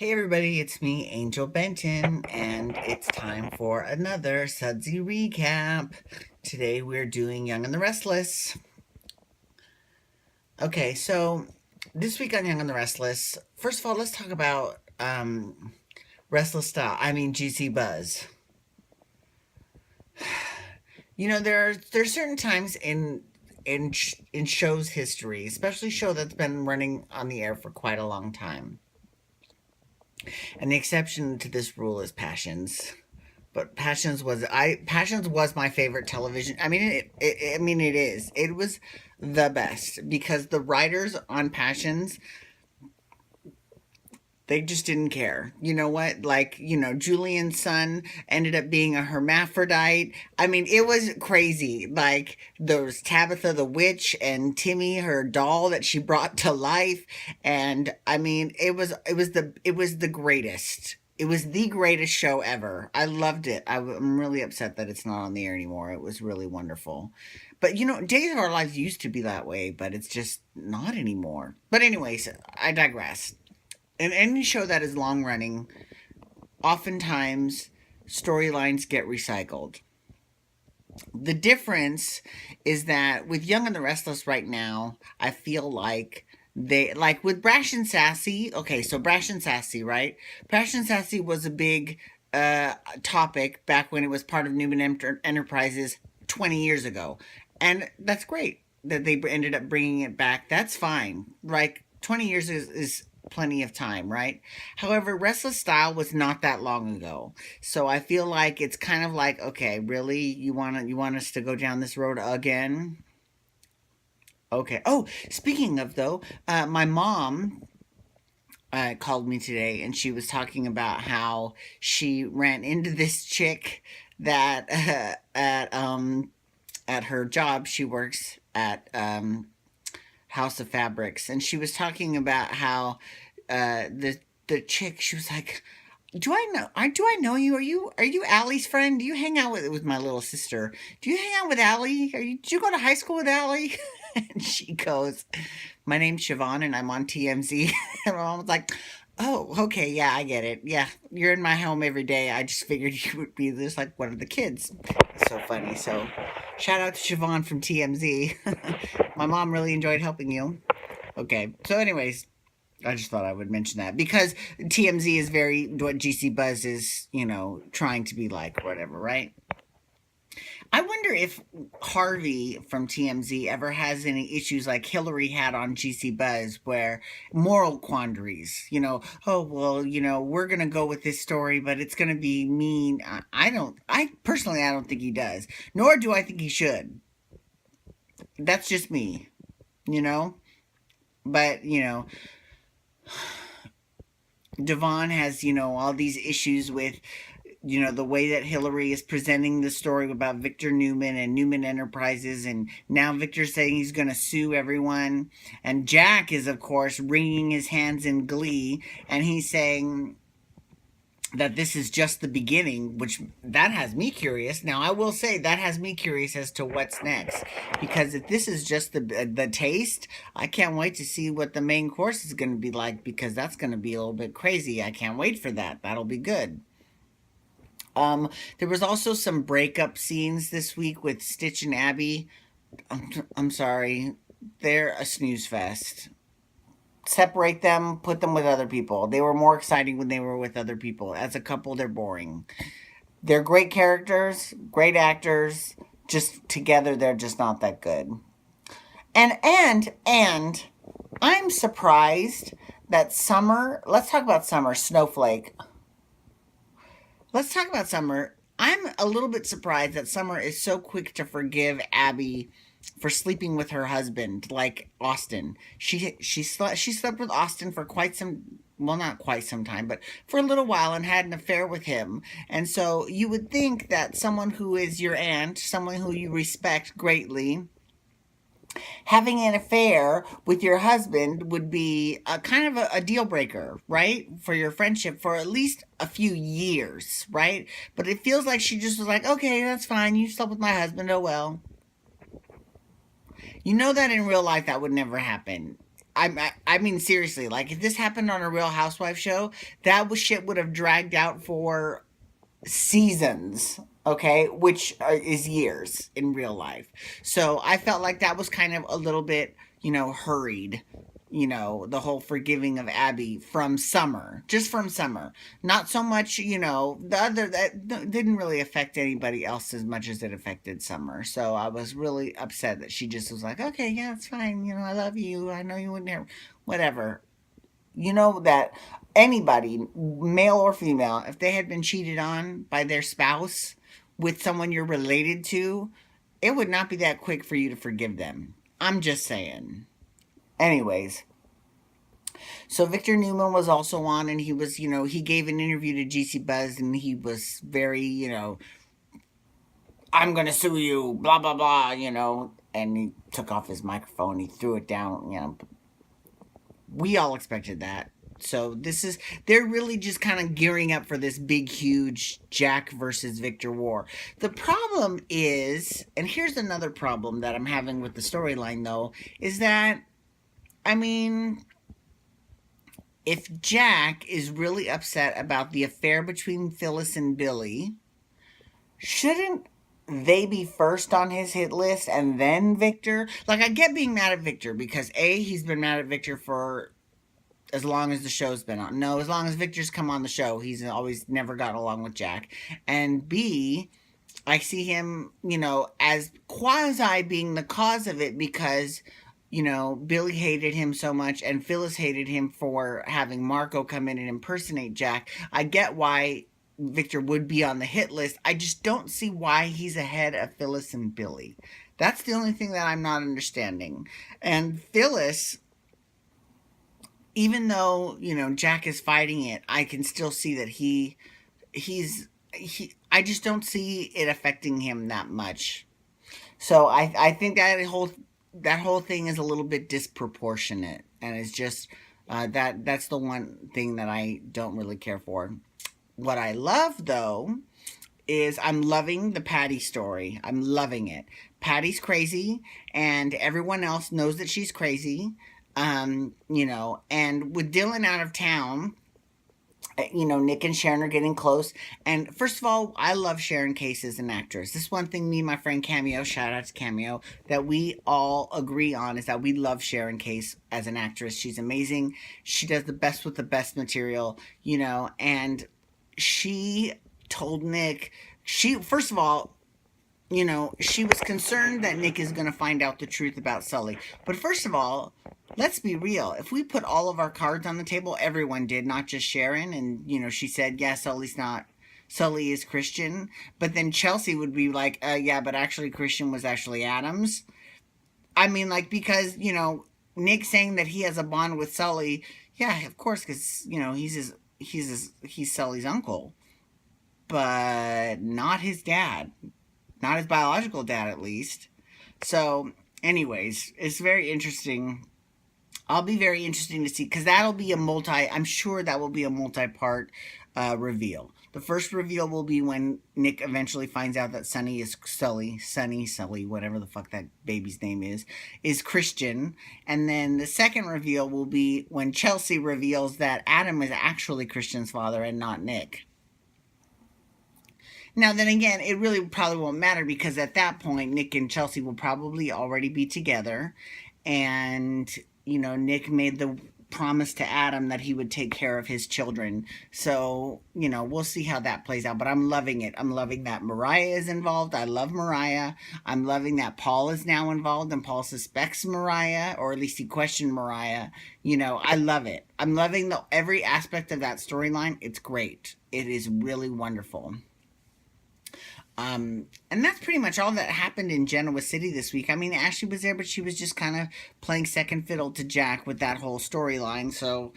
Hey everybody, it's me, Angel Benton, and it's time for another Sudsy recap. Today we're doing Young and the Restless. Okay, so this week on Young and the Restless, first of all, let's talk about Restless Style. GC Buzz. You know, there's certain times in show's history, especially show that's been running on the air for quite a long time. And the exception to this rule is Passions. But Passions was my favorite television. It is. It was the best because the writers on Passions, they just didn't care. You know what? Julian's son ended up being a hermaphrodite. I mean, it was crazy. Like, there was Tabitha the witch and Timmy, her doll that she brought to life. And I mean, it was the greatest. It was the greatest show ever. I loved it. I'm really upset that it's not on the air anymore. It was really wonderful. But Days of Our Lives used to be that way, but it's just not anymore. But anyways, I digress. In any show that is long running, oftentimes storylines get recycled. The difference is that with Young and the Restless right now, I feel like they, like with Brash and Sassy. Okay, so Brash and Sassy, right? Brash and Sassy was a big topic back when it was part of Newman Enterprises 20 years ago. And that's great that they ended up bringing it back. That's fine. Like, 20 years is plenty of time, right? However, Restless Style was not that long ago. So I feel like it's kind of like, okay, really? You want us to go down this road again? Okay. Oh, speaking of though, my mom called me today and she was talking about how she ran into this chick that at her job. She works at House of Fabrics, and she was talking about how the chick. She was like, "Do I know you? Are you Allie's friend? Do you hang out with my little sister? Do you hang out with Allie? Did you go to high school with Allie?" And she goes, "My name's Shevonne, and I'm on TMZ." And my mom was like, "Oh, okay, yeah, I get it. Yeah, you're in my home every day. I just figured you would be just like one of the kids." It's so funny. So, shout out to Shevonne from TMZ. My mom really enjoyed helping you. Okay, so anyways, I just thought I would mention that because TMZ is very what GC Buzz is, trying to be like, whatever, right? I wonder if Harvey from TMZ ever has any issues like Hillary had on GC Buzz, where moral quandaries, oh, well, we're going to go with this story, but it's going to be mean. I don't think he does, nor do I think he should. That's just me, you know? But, Devon has, all these issues with, the way that Hillary is presenting the story about Victor Newman and Newman Enterprises. And now Victor's saying he's going to sue everyone. And Jack is, of course, wringing his hands in glee. And he's saying that this is just the beginning, which that has me curious. Now, I will say that has me curious as to what's next, because if this is just the taste, I can't wait to see what the main course is going to be like, because that's going to be a little bit crazy. I can't wait for that. That'll be good. There was also some breakup scenes this week with Stitch and Abby. I'm sorry, they're a snooze fest. Separate them, put them with other people. They were more exciting when they were with other people. As a couple, they're boring. They're great characters, great actors. Just together, they're just not that good. And I'm surprised that Summer. Let's talk about Summer Snowflake. Let's talk about Summer. I'm a little bit surprised that Summer is so quick to forgive Abby for sleeping with her husband, like Austin. She slept with Austin for quite some, well, not quite some time, but for a little while, and had an affair with him. And so you would think that someone who is your aunt, someone who you respect greatly, having an affair with your husband would be a kind of a deal breaker, right? For your friendship for at least a few years, right? But it feels like she just was like, okay, that's fine. You slept with my husband. Oh, well. You know that in real life that would never happen. I mean, seriously, like if this happened on a Real Housewife show, shit would have dragged out for seasons, okay, which is years in real life. So I felt like that was kind of a little bit, hurried. The whole forgiving of Abby from Summer, just from Summer. Not so much, the other that didn't really affect anybody else as much as it affected Summer. So I was really upset that she just was like, okay, yeah, it's fine. I love you. I know you wouldn't have, whatever. That anybody, male or female, if they had been cheated on by their spouse with someone you're related to, it would not be that quick for you to forgive them. I'm just saying. Anyways, so Victor Newman was also on, and he was, he gave an interview to GC Buzz, and he was very, I'm gonna sue you, blah blah blah, and he took off his microphone, he threw it down, we all expected that. So they're really just kind of gearing up for this big, huge Jack versus Victor war. The problem is, and here's another problem that I'm having with the storyline though, is that, I mean, if Jack is really upset about the affair between Phyllis and Billy, shouldn't they be first on his hit list and then Victor? Like, I get being mad at Victor because A, he's been mad at Victor for as long as the show's been on. No, as long as Victor's come on the show, he's always never got along with Jack. And B, I see him, as quasi being the cause of it because, Billy hated him so much and Phyllis hated him for having Marco come in and impersonate Jack. I get why Victor would be on the hit list. I just don't see why he's ahead of Phyllis and Billy. That's the only thing that I'm not understanding. And Phyllis, even though, Jack is fighting it, I can still see that I just don't see it affecting him that much. So I think that whole thing is a little bit disproportionate, and it's just that's the one thing that I don't really care for. What I love though is I'm loving the Patty story. I'm loving it. Patty's crazy, and everyone else knows that she's crazy. And with Dylan out of town, Nick and Sharon are getting close. And first of all, I love Sharon Case as an actress. This is one thing me and my friend Cameo, shout out to Cameo, that we all agree on is that we love Sharon Case as an actress. She's amazing. She does the best with the best material, and she told Nick, first of all, she was concerned that Nick is going to find out the truth about Sully. But first of all, let's be real. If we put all of our cards on the table, everyone did, not just Sharon. And, she said, yeah, Sully is Christian. But then Chelsea would be like, yeah, but actually Christian was actually Adams. I mean, like, because, Nick saying that he has a bond with Sully, yeah, of course, because, he's Sully's uncle. But not his dad. Not his biological dad, at least. So, anyways, it's very interesting. I'll be very interesting to see, because I'm sure that will be a multi-part reveal. The first reveal will be when Nick eventually finds out that Sully, whatever the fuck that baby's name is Christian. And then the second reveal will be when Chelsea reveals that Adam is actually Christian's father and not Nick. Now, then again, it really probably won't matter because at that point, Nick and Chelsea will probably already be together. And, Nick made the promise to Adam that he would take care of his children. So, we'll see how that plays out. But I'm loving it. I'm loving that Mariah is involved. I love Mariah. I'm loving that Paul is now involved and Paul suspects Mariah, or at least he questioned Mariah. I love it. I'm loving every aspect of that storyline. It's great. It is really wonderful. And that's pretty much all that happened in Genoa City this week. I mean, Ashley was there, but she was just kind of playing second fiddle to Jack with that whole storyline. So,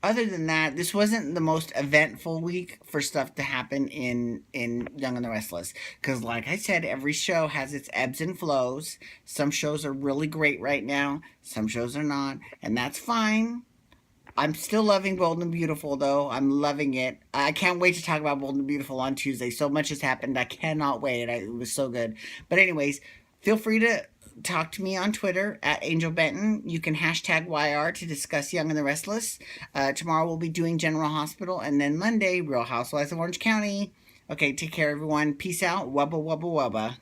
other than that, this wasn't the most eventful week for stuff to happen in Young and the Restless. Because like I said, every show has its ebbs and flows. Some shows are really great right now. Some shows are not. And that's fine. I'm still loving Bold and Beautiful, though. I'm loving it. I can't wait to talk about Bold and Beautiful on Tuesday. So much has happened. I cannot wait. It was so good. But anyways, feel free to talk to me on Twitter at Angel Benton. You can hashtag YR to discuss Young and the Restless. Tomorrow we'll be doing General Hospital, and then Monday, Real Housewives of Orange County. Okay, take care, everyone. Peace out. Wubba, wubba, wubba.